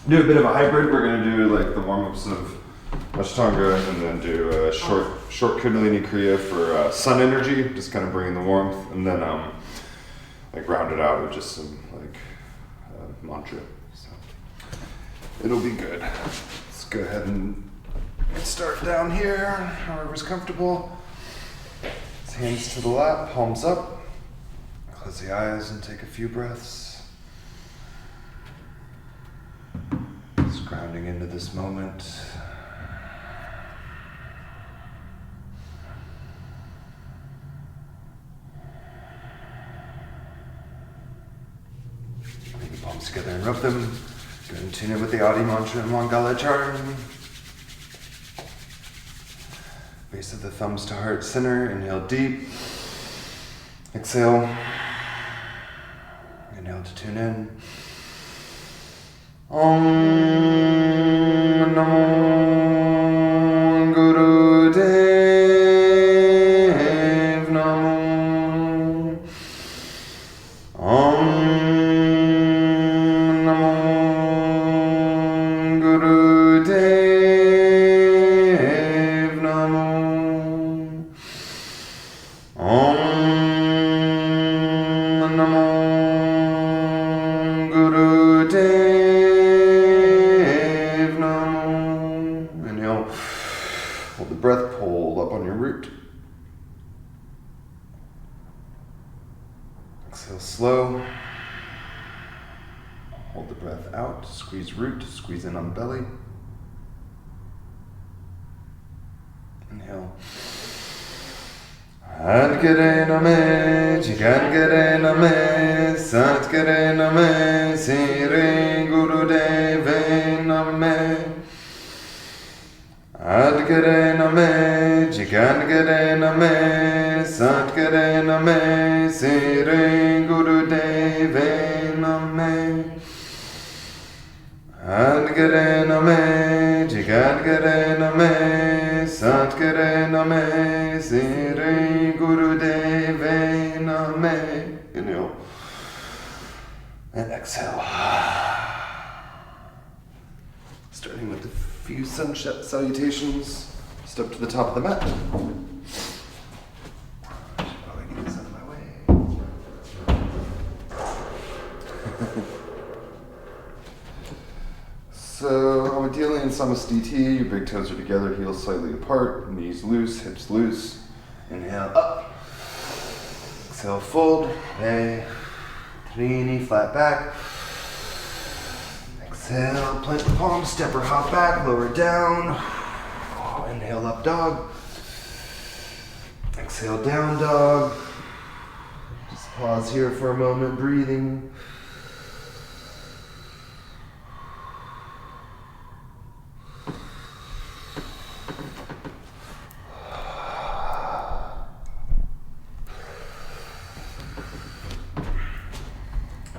do a bit of a hybrid. We're going to do like the warm-ups of Ashtanga and then do a short Kundalini Kriya for sun energy, just kind of bringing the warmth, and then like round it out with just some like mantra. So it'll be good. Let's go ahead and start down here, however's comfortable. Hands to the lap, palms up. Close the eyes and take a few breaths. Just grounding into this moment. Bring the palms together and rub them. Go and tune in with the Adi mantra and Mangala charm. Base of the thumbs to heart center. Inhale deep. Exhale. Inhale to tune in. Om Namo Guru Dev Namo. Om Namo Guru Dev Namo. Om Namo Guru Dev Namo. Inhale. Hold the breath, pull up on your root. Exhale slow. Hold the breath out, squeeze root, squeeze in on belly. Inhale. Adgare name, Jigangare name, Satgare name, Sire Guru Deve name. Adgare name, Jigangare name, Satgare name, Sire Guru Deve name. Adgare name, Jigangare name, Satgare name, Sire Guru Deve name. Inhale and exhale. Starting with a few sun salutations. Step to the top of the mat. Probably get this out of my way. So, ideally in Samasthiti, your big toes are together, heels slightly apart, knees loose, hips loose. Inhale up. Exhale, fold. Hey. Trini, flat back. Exhale, plant the palms, step or hop back, lower down. Inhale, up dog. Exhale, down dog. Just pause here for a moment, breathing.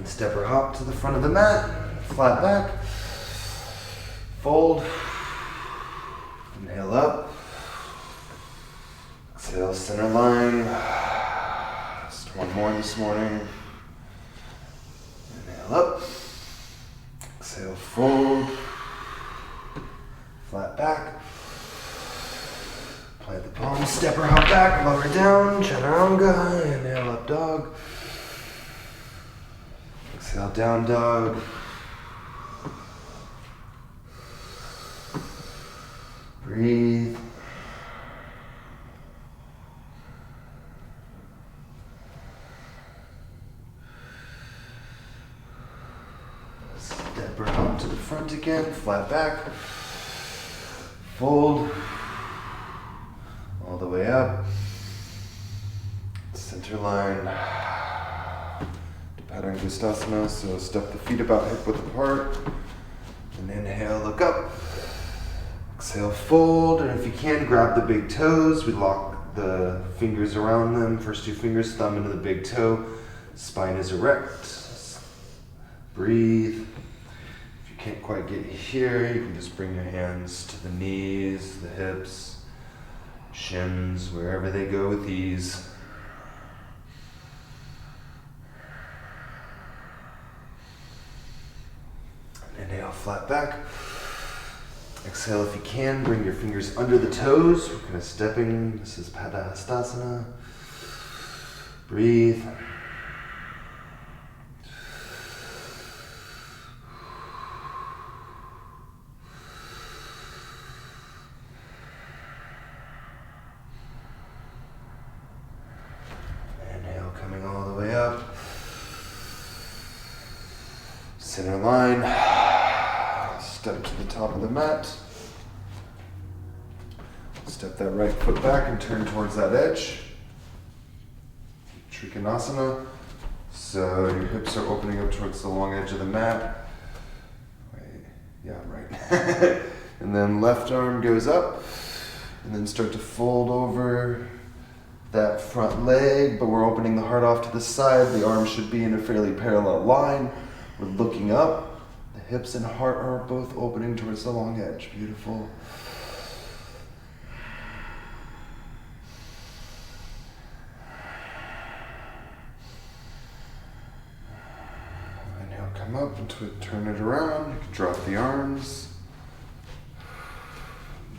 Step or hop to the front of the mat, flat back, fold, inhale up, exhale center line, just one more this morning, inhale up, exhale fold, flat back, plant the palms, step or hop back, lower down, chaturanga, inhale up dog. Exhale, down dog. Breathe. Step or hop to the front again, flat back. Fold. All the way up. Center line. Padangustasana, so step the feet about hip width apart. And inhale, look up. Exhale, fold. And if you can, grab the big toes. We lock the fingers around them. First two fingers, thumb into the big toe. Spine is erect. Breathe. If you can't quite get here, you can just bring your hands to the knees, the hips, shins, wherever they go with ease. Inhale, flat back. Exhale if you can, bring your fingers under the toes. We're kind of stepping. This is Padahastasana. Breathe. Inhale, coming all the way up. Center line. Step to the top of the mat. Step that right foot back and turn towards that edge. Trikonasana. So your hips are opening up towards the long edge of the mat. Wait, yeah, right. And then left arm goes up. And then start to fold over that front leg, but we're opening the heart off to the side. The arms should be in a fairly parallel line. We're looking up. The hips and heart are both opening towards the long edge. Beautiful. Inhale, come up and turn it around. You can drop the arms.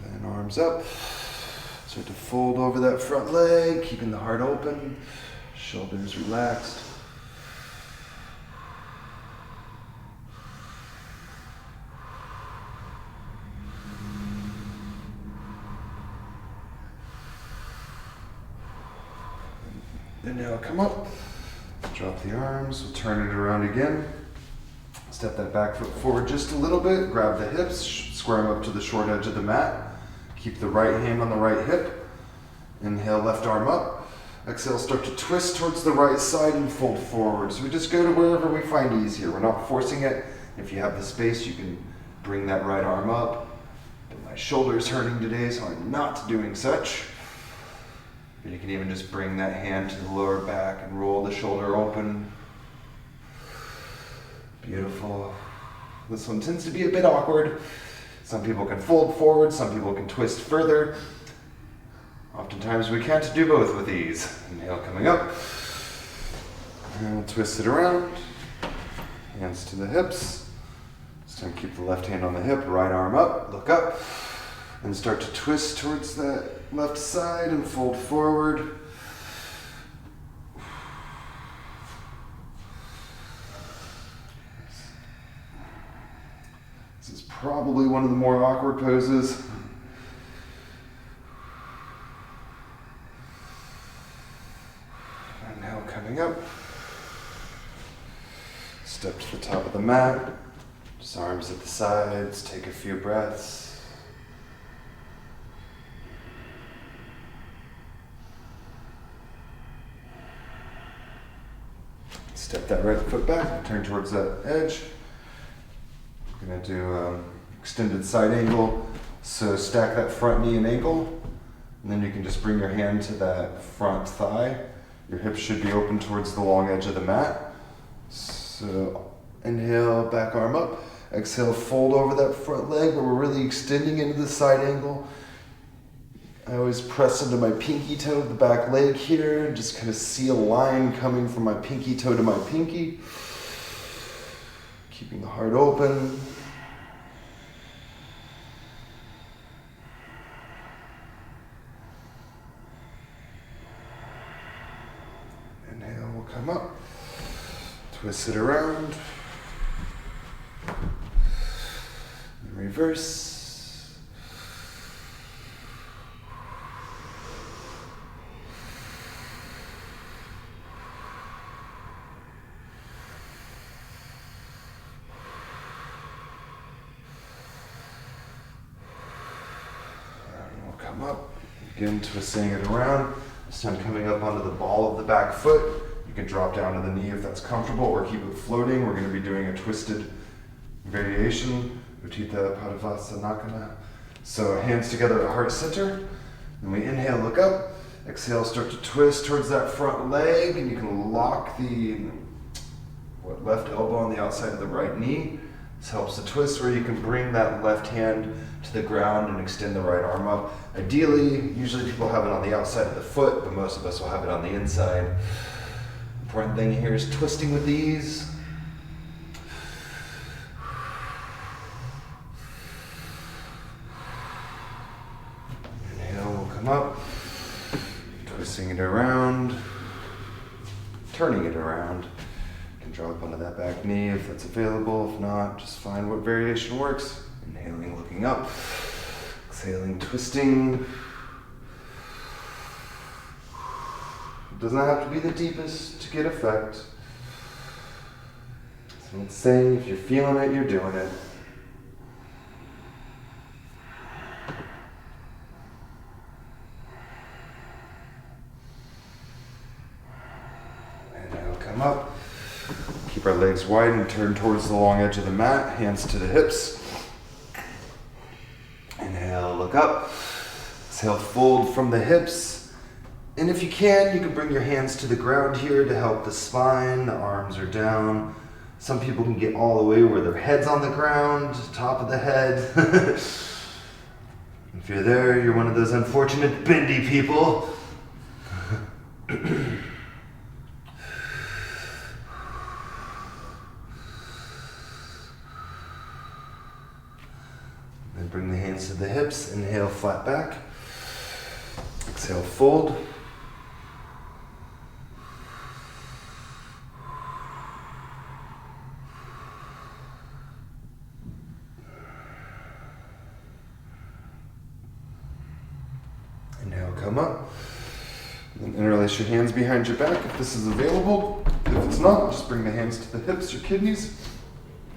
Then arms up. Start to fold over that front leg, keeping the heart open. Shoulders relaxed. Inhale, come up, drop the arms, we'll turn it around again. Step that back foot forward just a little bit, grab the hips, square them up to the short edge of the mat. Keep the right hand on the right hip. Inhale, left arm up. Exhale, start to twist towards the right side and fold forward. So we just go to wherever we find ease here. We're not forcing it. If you have the space, you can bring that right arm up. But my shoulder's hurting today, so I'm not doing such. But you can even just bring that hand to the lower back and roll the shoulder open. Beautiful. This one tends to be a bit awkward. Some people can fold forward, some people can twist further. Oftentimes we can't do both with ease. Inhale, coming up. And we'll twist it around. Hands to the hips. This time keep the left hand on the hip, right arm up, look up. And start to twist towards that left side and fold forward. This is probably one of the more awkward poses. And now coming up. Step to the top of the mat. Just arms at the sides. Take a few breaths. Step that right foot back, turn towards that edge. We're going to do extended side angle. So stack that front knee and ankle, and then you can just bring your hand to that front thigh. Your hips should be open towards the long edge of the mat. So inhale, back arm up. Exhale, fold over that front leg, but we're really extending into the side angle. I always press into my pinky toe of the back leg here, and just kind of see a line coming from my pinky toe to my pinky. Keeping the heart open. Inhale, we'll come up. Twist it around. And reverse. Come up, again twisting it around. This time coming up onto the ball of the back foot. You can drop down to the knee if that's comfortable, or keep it floating. We're going to be doing a twisted variation, Utthita Padavasanakana. So hands together at heart center. Then we inhale, look up. Exhale, start to twist towards that front leg, and you can lock the left elbow on the outside of the right knee. This helps the twist where you can bring that left hand to the ground and extend the right arm up. Ideally, usually people have it on the outside of the foot, but most of us will have it on the inside. Important thing here is twisting with ease. turning it around. You can drop onto that back knee if that's available. If not, just find what variation works. Inhaling, looking up. Exhaling, twisting. It does not have to be the deepest to get effect. So it's saying if you're feeling it, you're doing it. Come up, keep our legs wide and turn towards the long edge of the mat, hands to the hips. Inhale, look up. Exhale, fold from the hips. And if you can bring your hands to the ground here to help the spine. The arms are down. Some people can get all the way where their head's on the ground, top of the head. If you're there, you're one of those unfortunate bendy people. Then bring the hands to the hips. Inhale, flat back. Exhale, fold. Inhale, come up. Then interlace your hands behind your back if this is available. If it's not, just bring the hands to the hips or kidneys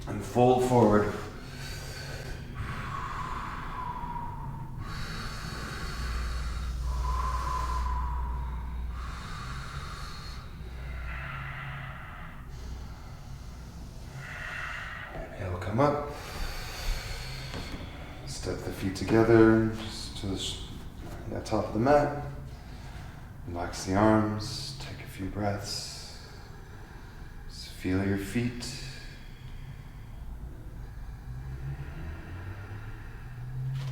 and fold forward. Inhale, come up. Step the feet together, just to the top of the mat. Relax the arms, take a few breaths. Just feel your feet.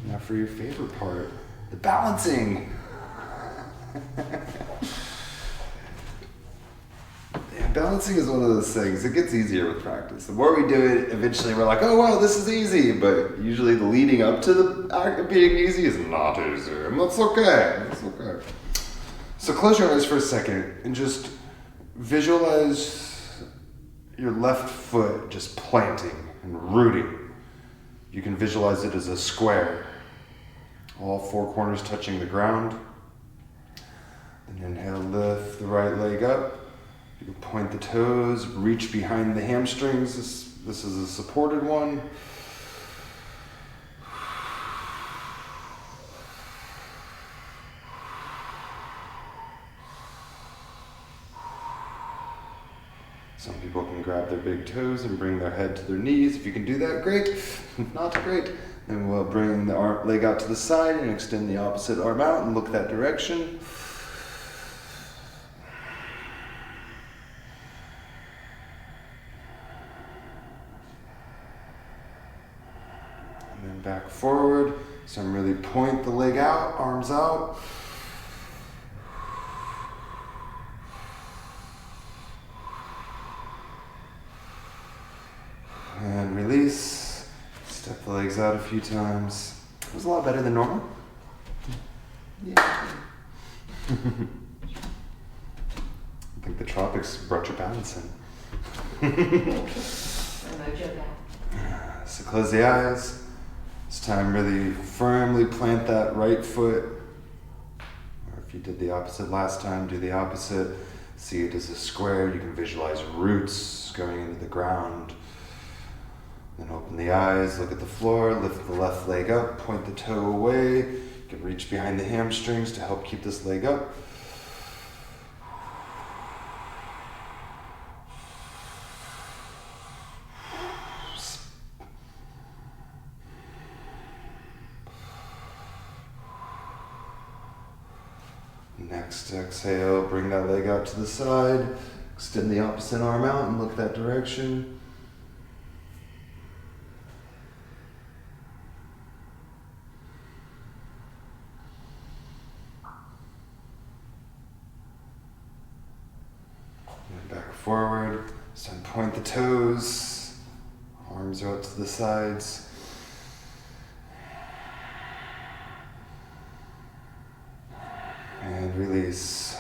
Now for your favorite part, the balancing. Balancing is one of those things, it gets easier with practice. The more we do it, eventually we're like, oh wow, this is easy. But usually the leading up to the act of being easy is not easy. And that's okay, that's okay. So close your eyes for a second and just visualize your left foot just planting and rooting. You can visualize it as a square. All four corners touching the ground. And inhale, lift the right leg up. You can point the toes, reach behind the hamstrings. This is a supported one. Some people can grab their big toes and bring their head to their knees. If you can do that, great. If not, great. Then we'll bring the leg out to the side and extend the opposite arm out and look that direction. And then back forward. So I'm really point the leg out, arms out. And release. Step the legs out a few times. It was a lot better than normal. Yeah. I think the tropics brought your balance in. So close the eyes. This time really firmly plant that right foot. Or if you did the opposite last time, do the opposite. See it as a square. You can visualize roots going into the ground. Then open the eyes, look at the floor, lift the left leg up, point the toe away. You can reach behind the hamstrings to help keep this leg up. Next exhale, bring that leg out to the side, extend the opposite arm out and look that direction. Back forward, so point the toes, arms out to the sides. And release.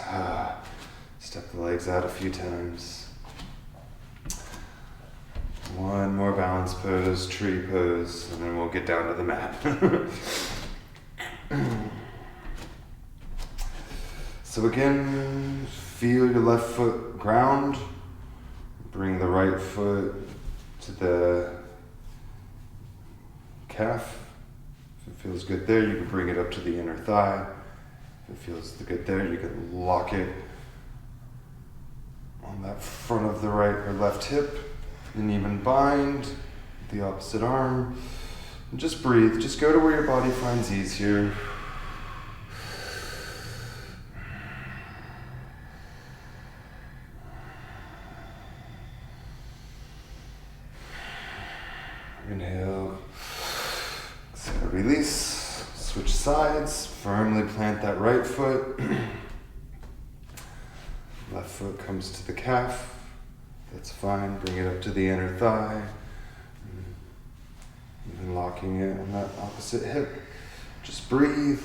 Step the legs out a few times. One more balance pose, tree pose, and then we'll get down to the mat. So again, feel your left foot ground. Bring the right foot to the calf. If it feels good there, you can bring it up to the inner thigh. If it feels good there, you can lock it on that front of the right or left hip. And even bind the opposite arm. And just breathe. Just go to where your body finds ease here. Inhale. Exhale, release. Switch sides. Firmly plant that right foot. Left foot comes to the calf. That's fine. Bring it up to the inner thigh. Even locking it on that opposite hip. Just breathe.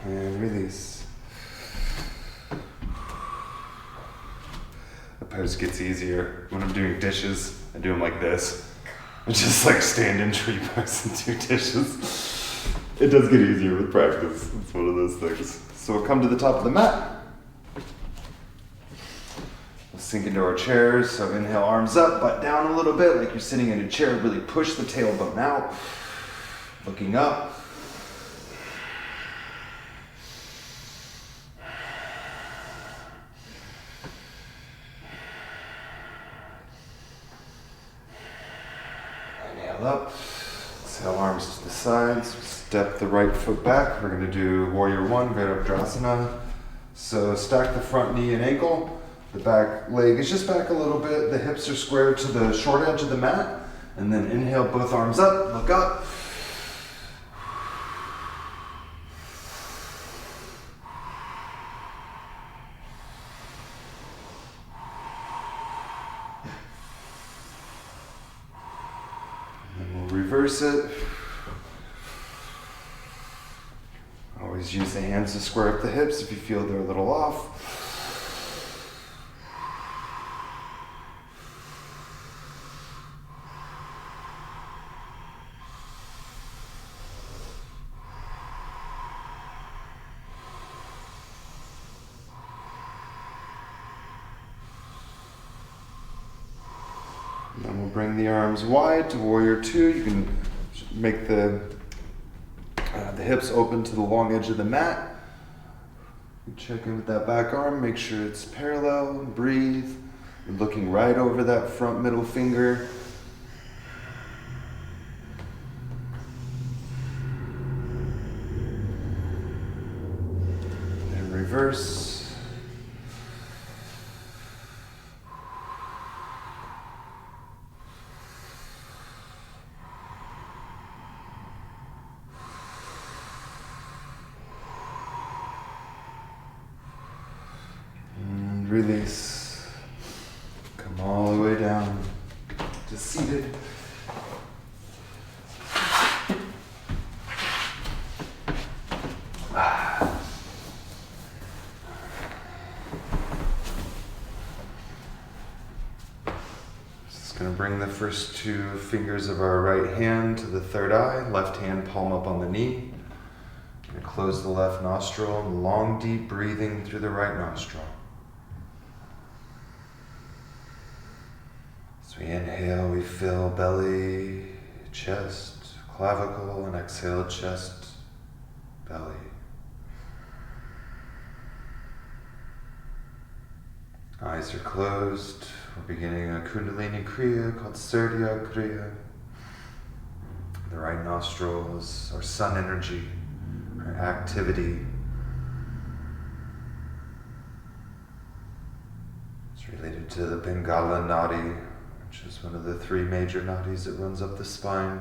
And release. The pose gets easier. When I'm doing dishes, I do them like this. I just like stand in tree pose and do dishes. It does get easier with practice. It's one of those things. So we'll come to the top of the mat. We'll sink into our chairs. So inhale, arms up, butt down a little bit like you're sitting in a chair. Really push the tailbone out. Looking up. Up, exhale, arms to the sides, step the right foot back. We're going to do Warrior One, Virabhadrasana. So stack the front knee and ankle. The back leg is just back a little bit. The hips are squared to the short edge of the mat. And then inhale, both arms up, look up. Reverse it. Always use the hands to square up the hips if you feel they're a little off. And then we'll bring the arms wide to Warrior Two. You can make the hips open to the long edge of the mat. Check in with that back arm, make sure it's parallel, breathe. You're looking right over that front middle finger. And reverse. Release. Come all the way down to seated. Just going to bring the first two fingers of our right hand to the third eye, left hand palm up on the knee. Going to close the left nostril, long deep breathing through the right nostril. As we inhale, we fill belly, chest, clavicle, and exhale, chest, belly. Eyes are closed. We're beginning a Kundalini Kriya called Surya Kriya. The right nostril is our sun energy, our activity. It's related to the Pingala Nadi, which is one of the three major nadis that runs up the spine.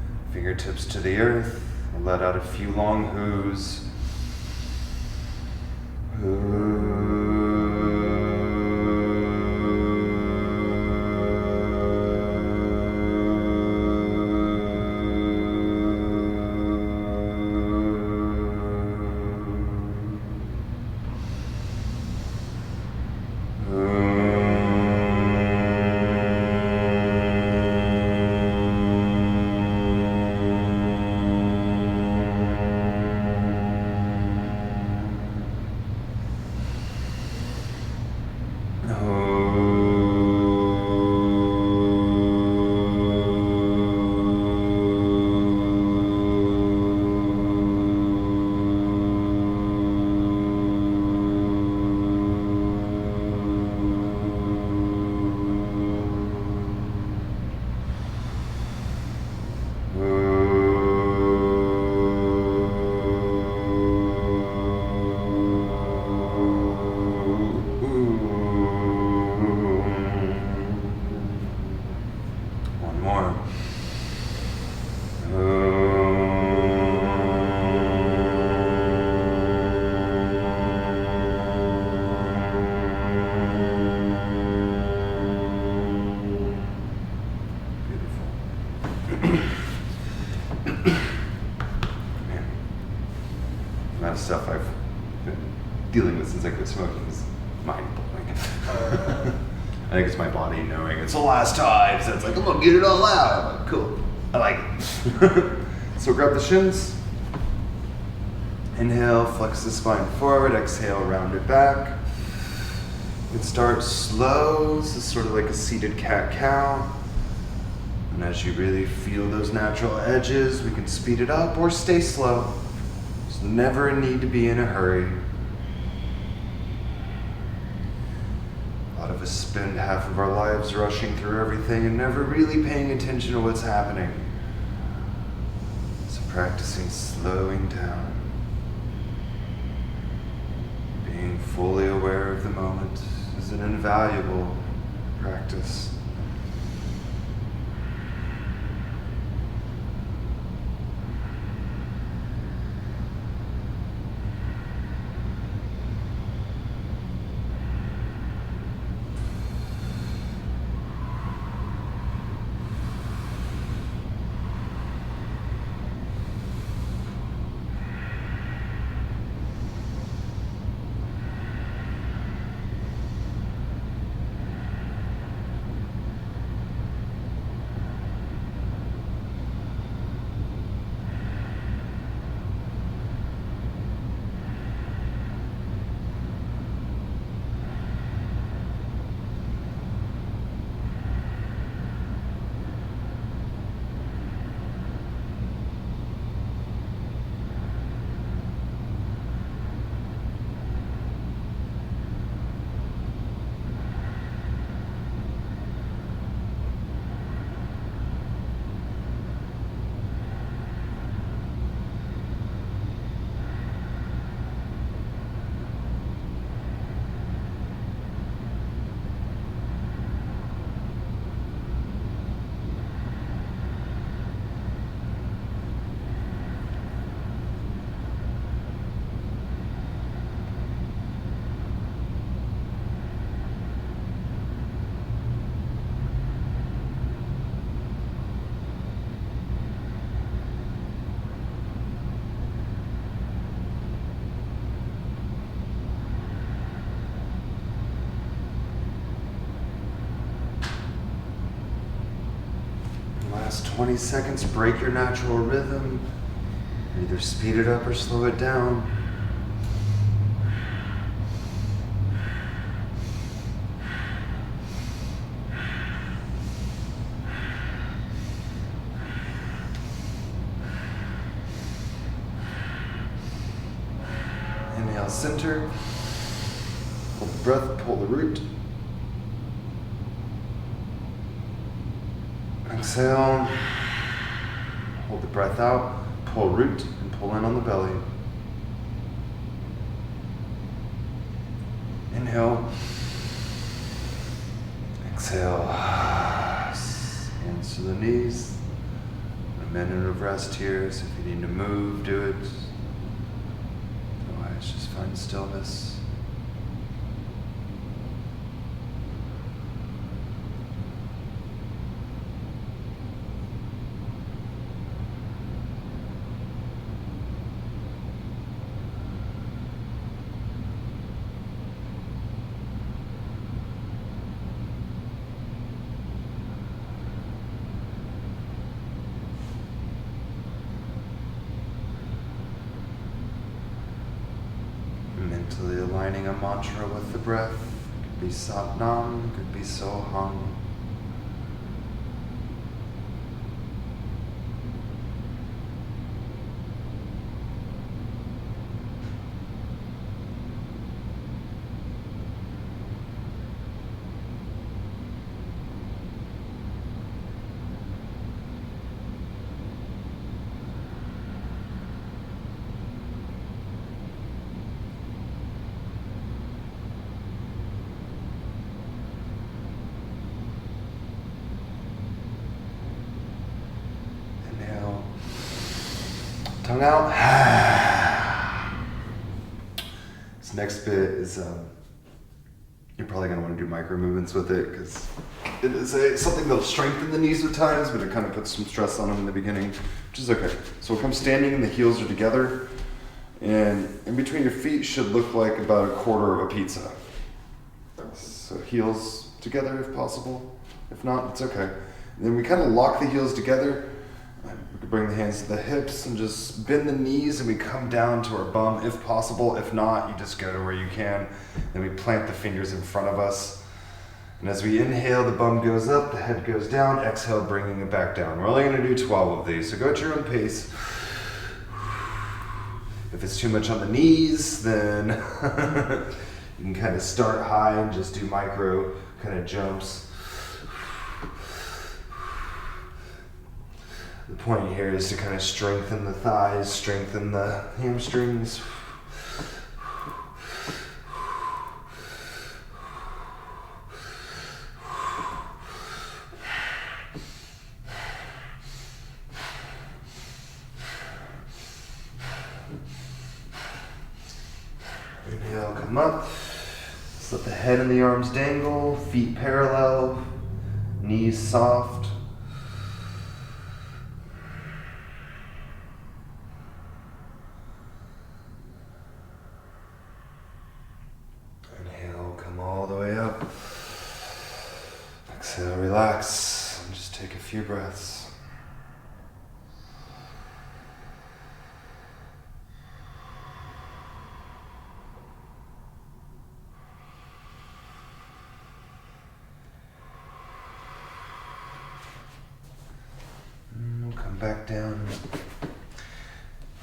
Fingertips to the earth. Let out a few long whoos. Stuff I've been dealing with since I quit smoking is mind-blowing. I think it's my body knowing it's the last time, so it's like, I'm gonna get it all out. I'm like, cool, I like it. So grab the shins. Inhale, flex the spine forward. Exhale, round it back. And start slow. This is sort of like a seated cat-cow. And as you really feel those natural edges, we can speed it up or stay slow. Never a need to be in a hurry. A lot of us spend half of our lives rushing through everything and never really paying attention to what's happening. So practicing slowing down, being fully aware of the moment is an invaluable practice. Last 20 seconds, break your natural rhythm. Either speed it up or slow it down. Inhale, center. Hold the breath, pull the root. Exhale, hold the breath out, pull root, and pull in on the belly. Inhale, exhale, hands to the knees, and minute of rest here, so if you need to move, do it. Otherwise, just find stillness. Mentally aligning a mantra with the breath. Could be Sat Nam, could be So Hum. Tongue out. This next bit is, you're probably going to want to do micro movements with it because it is something that'll strengthen the knees at times, but it kind of puts some stress on them in the beginning, which is okay. So we'll come standing and the heels are together, and in between your feet should look like about a quarter of a pizza. So heels together if possible. If not, it's okay. And then we kind of lock the heels together. We can bring the hands to the hips and just bend the knees, and we come down to our bum if possible. If not, you just go to where you can. Then we plant the fingers in front of us. And as we inhale, the bum goes up, the head goes down. Exhale, bringing it back down. We're only going to do 12 of these, so go at your own pace. If it's too much on the knees, then you can kind of start high and just do micro kind of jumps. The point here is to kind of strengthen the thighs, strengthen the hamstrings. Inhale, come up. Just let the head and the arms dangle, feet parallel, knees soft. Exhale, relax, and just take a few breaths. And we'll come back down,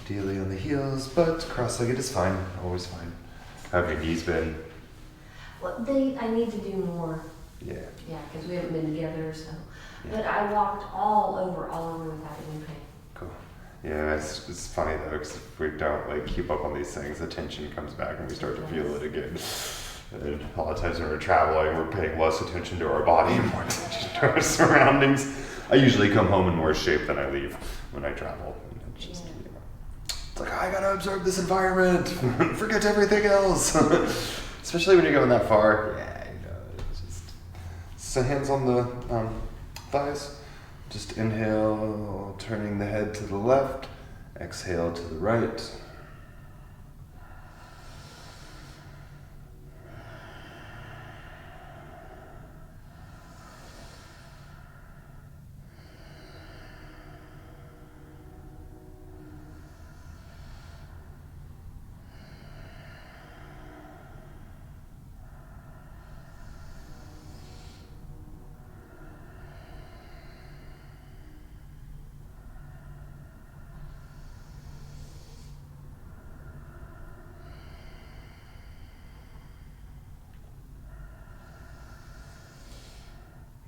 ideally on the heels, but cross-legged is fine, always fine. How have your knees been? Well, I need to do more. Yeah. Yeah, because we haven't been together, so. Yeah. But I walked all over without any pain. Cool. Yeah, it's funny though, because if we don't keep up on these things, the tension comes back and we start to feel it again. And a lot of times when we're traveling, we're paying less attention to our body and more attention to our surroundings. I usually come home in worse shape than I leave when I travel. It's just, it's like, I gotta absorb this environment, forget everything else. Especially when you're going that far. Yeah. So hands on the thighs. Just inhale, turning the head to the left. Exhale to the right.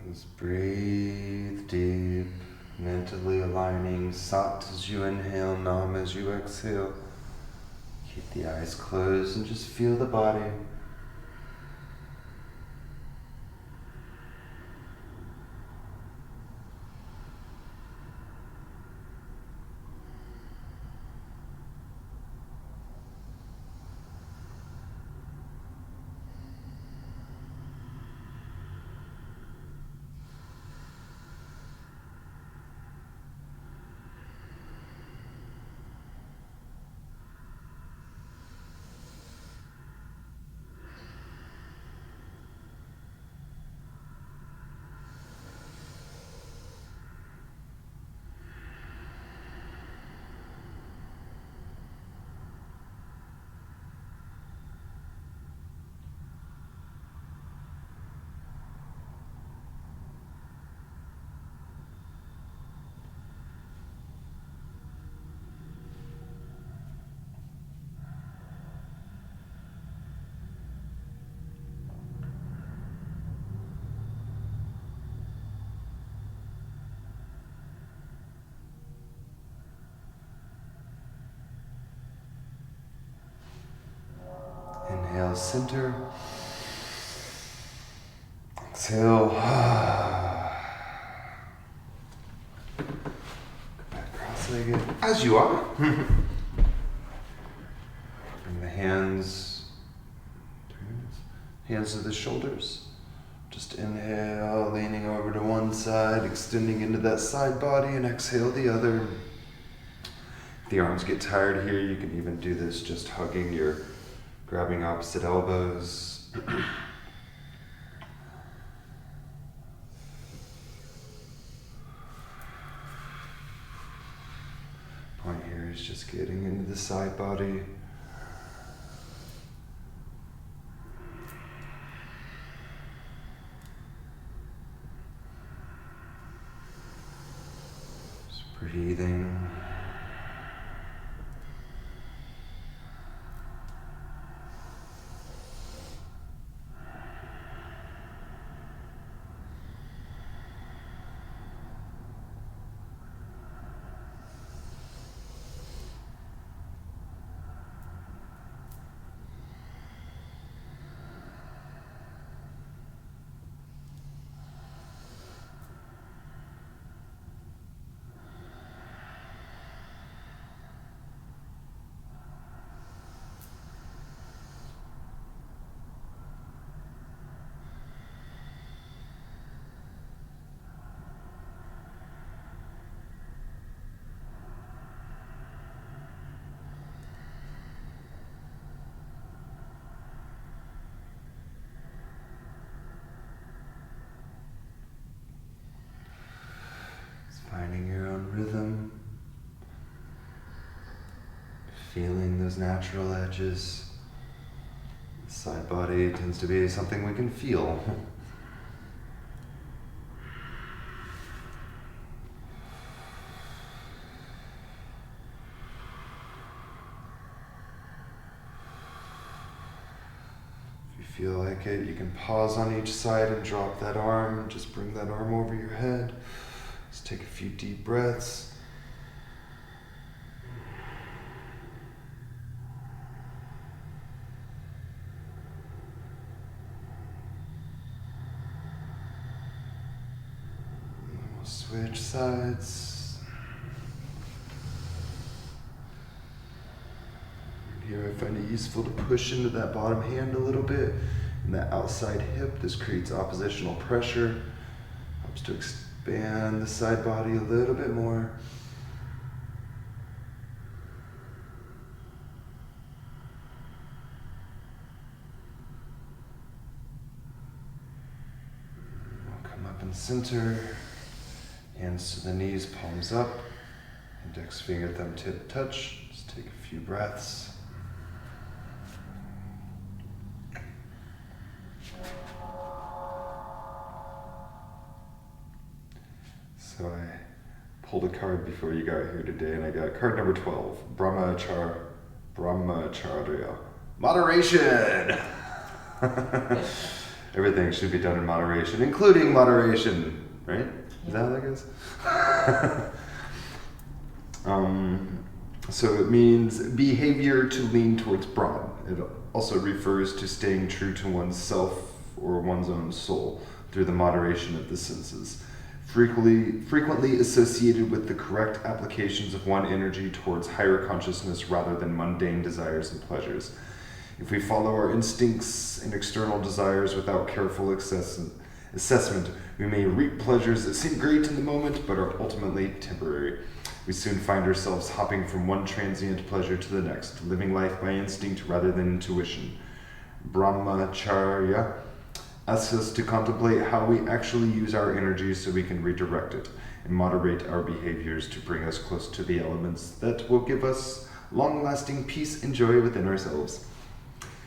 Just breathe deep, mentally aligning Sat as you inhale, Nam as you exhale. Keep the eyes closed and just feel the body. Inhale, center. Exhale. Go back cross-legged, as you are. Bring the hands to the shoulders. Just inhale, leaning over to one side, extending into that side body, and exhale the other. If the arms get tired here, you can even do this just hugging grabbing opposite elbows. Point here is just getting into the side body. Just breathing. Finding your own rhythm, feeling those natural edges. The side body tends to be something we can feel. If you feel like it, you can pause on each side and drop that arm. Just bring that arm over your head. Just take a few deep breaths. And then we'll switch sides. Here I find it useful to push into that bottom hand a little bit and that outside hip. This creates oppositional pressure, helps to expand the side body a little bit more. We'll come up and center, hands to the knees, palms up, index finger, thumb tip touch. Just take a few breaths. So I pulled a card before you got here today, and I got card number 12, Brahmacharya. Moderation! Everything should be done in moderation, including moderation, right? Is that how that goes? So it means behavior to lean towards Brahm. It also refers to staying true to oneself or one's own soul through the moderation of the senses. Frequently associated with the correct applications of one energy towards higher consciousness rather than mundane desires and pleasures. If we follow our instincts and external desires without careful assessment, we may reap pleasures that seem great in the moment but are ultimately temporary. We soon find ourselves hopping from one transient pleasure to the next, living life by instinct rather than intuition. Brahmacharya asks us to contemplate how we actually use our energy so we can redirect it and moderate our behaviors to bring us close to the elements that will give us long-lasting peace and joy within ourselves.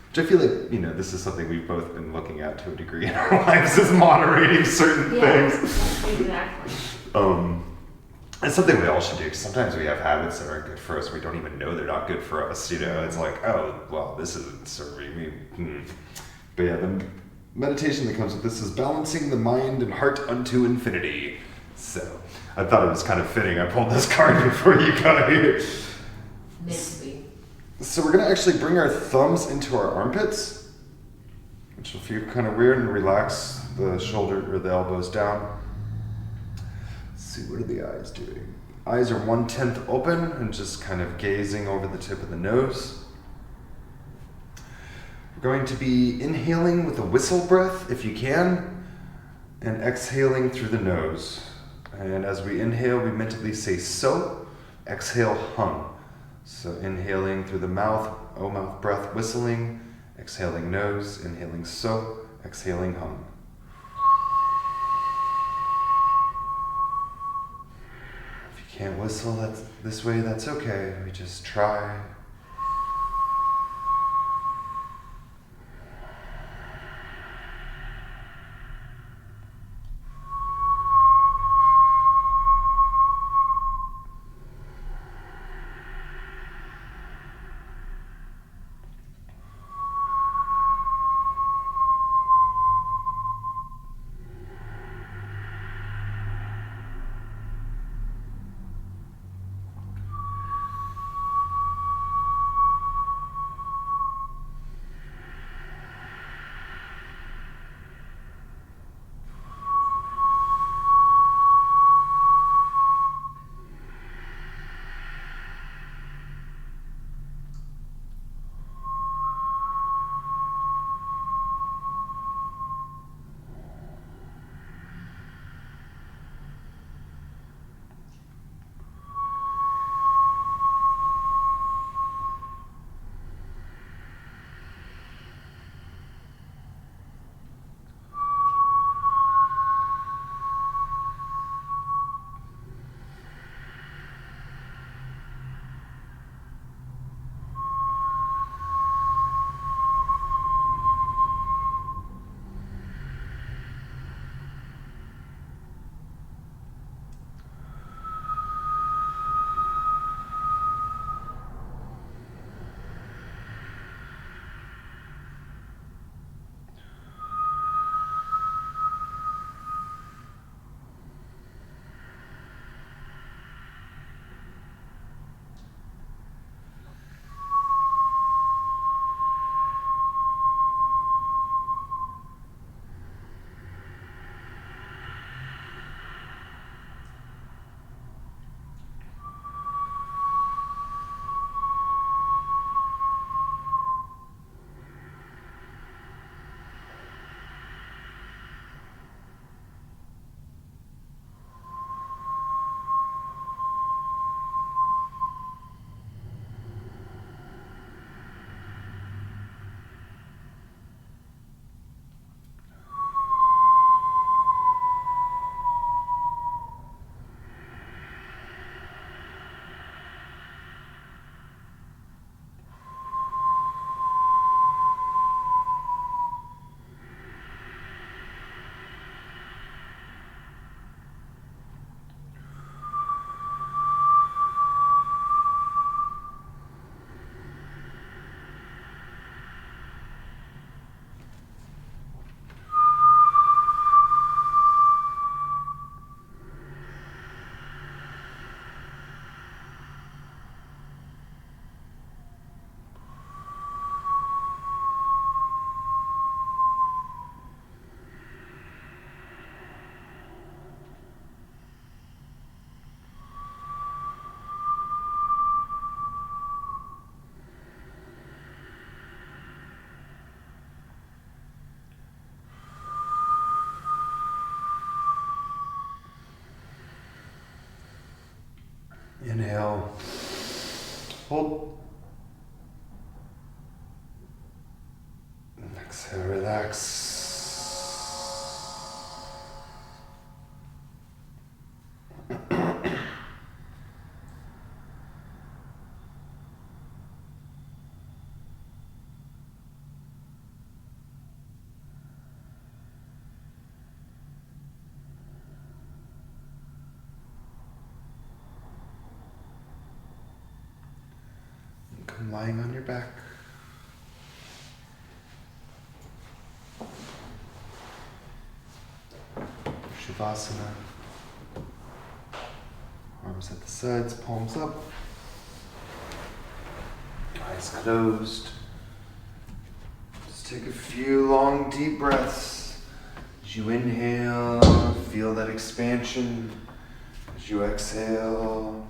Which I feel like, this is something we've both been looking at to a degree in our lives, is moderating certain things. Exactly. It's something we all should do. Sometimes we have habits that aren't good for us. We don't even know they're not good for us. It's like, oh, well, this isn't serving me. But yeah, the meditation that comes with this is balancing the mind and heart unto infinity. So I thought it was kind of fitting. I pulled this card before you got here. Meant to be. So we're going to actually bring our thumbs into our armpits. which will feel kind of weird, and relax the shoulder or the elbows down. Let's see, what are the eyes doing? Eyes are 1/10 open and just kind of gazing over the tip of the nose. We're going to be inhaling with a whistle breath if you can, and exhaling through the nose. And as we inhale, we mentally say so, exhale hum. So inhaling through the mouth, O mouth breath, whistling, exhaling nose, inhaling so, exhaling hum. If you can't whistle this way, that's okay. We just try. Inhale, hold, exhale, relax. Come lying on your back. Shavasana. Arms at the sides, palms up. Eyes closed. Just Take a few long, deep breaths. As you inhale, feel that expansion. As you exhale,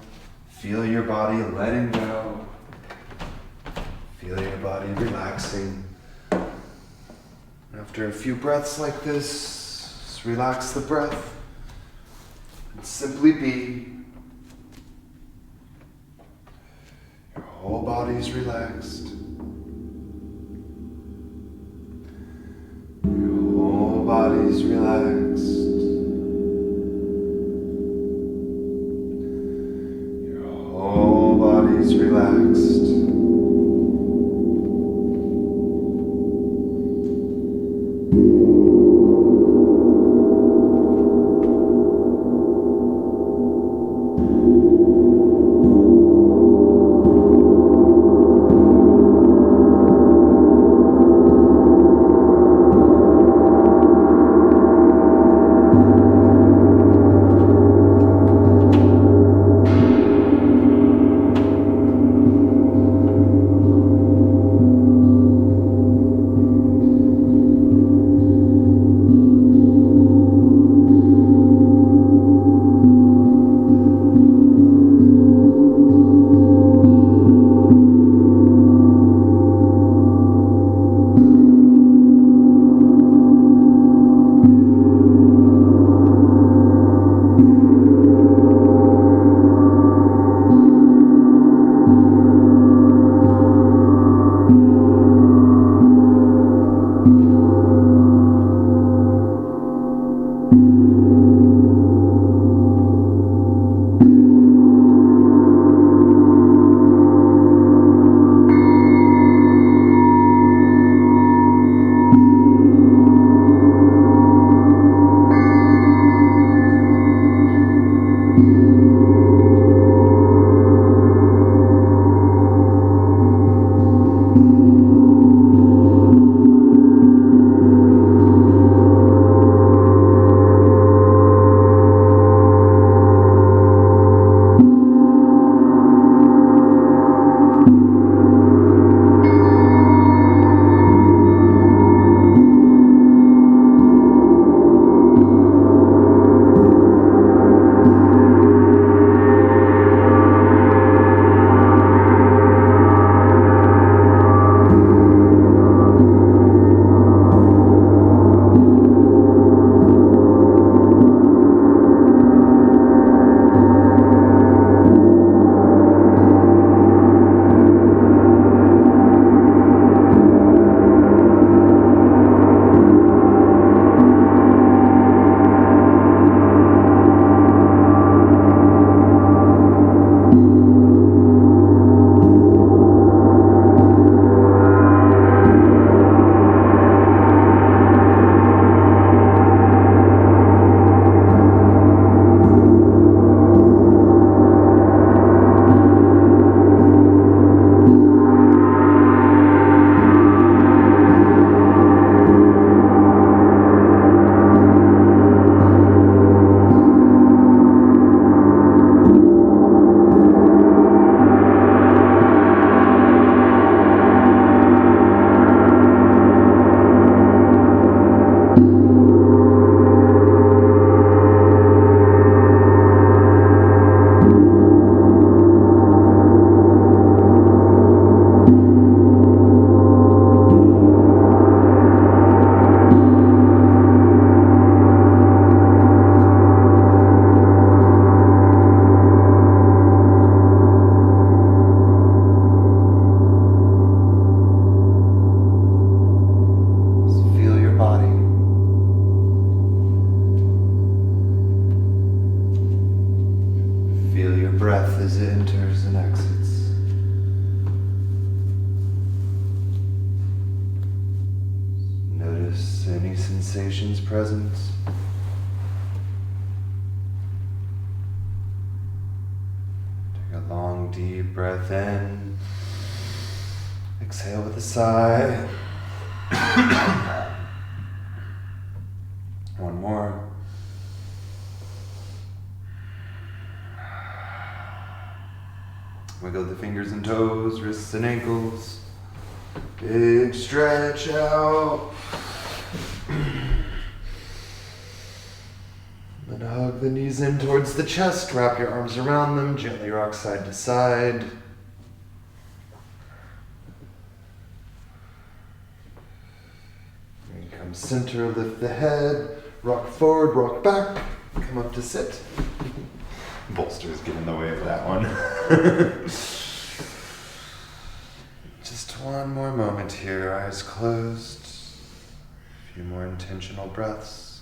feel your body letting go. Feel your body relaxing. After a few breaths like this, just relax the breath and simply be. Your whole body's relaxed. Your whole body's relaxed. Your whole body's relaxed. sensations present. Take a long, deep breath in. Exhale with a sigh. One more. Wiggle the fingers and toes, wrists and ankles. Big stretch out. Then hug the knees in towards the chest. Wrap your arms around them. Gently rock side to side. And come center, lift the head. Rock forward, rock back. Come up to sit. Bolsters get in the way of that one. Just one more moment here, eyes closed. A few more intentional breaths.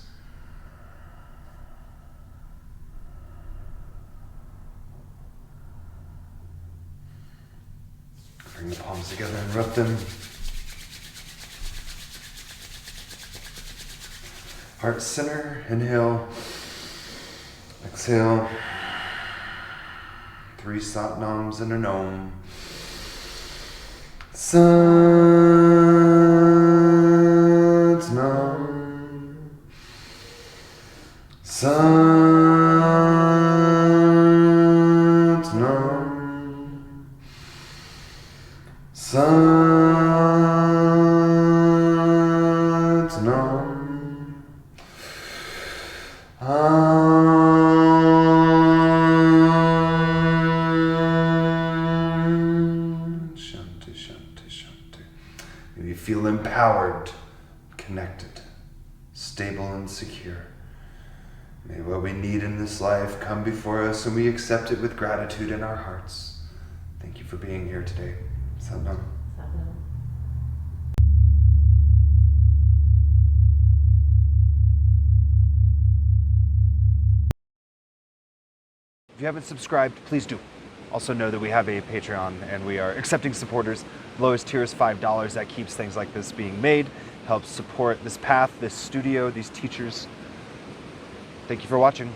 Bring the palms together and rub them. Heart center, inhale. Exhale. 3 satnams and an om. Satnam. Satnam. Satnam. Shanti, shanti, shanti. May we feel empowered, connected, stable and secure. May what we need in this life come before us and we accept it with gratitude in our hearts. Thank you for being here today. Satnam. Satnam. If you haven't subscribed, please do. Also know that we have a Patreon and we are accepting supporters. Lowest tier is $5. That keeps things like this being made, helps support this path, this studio, these teachers. Thank you for watching.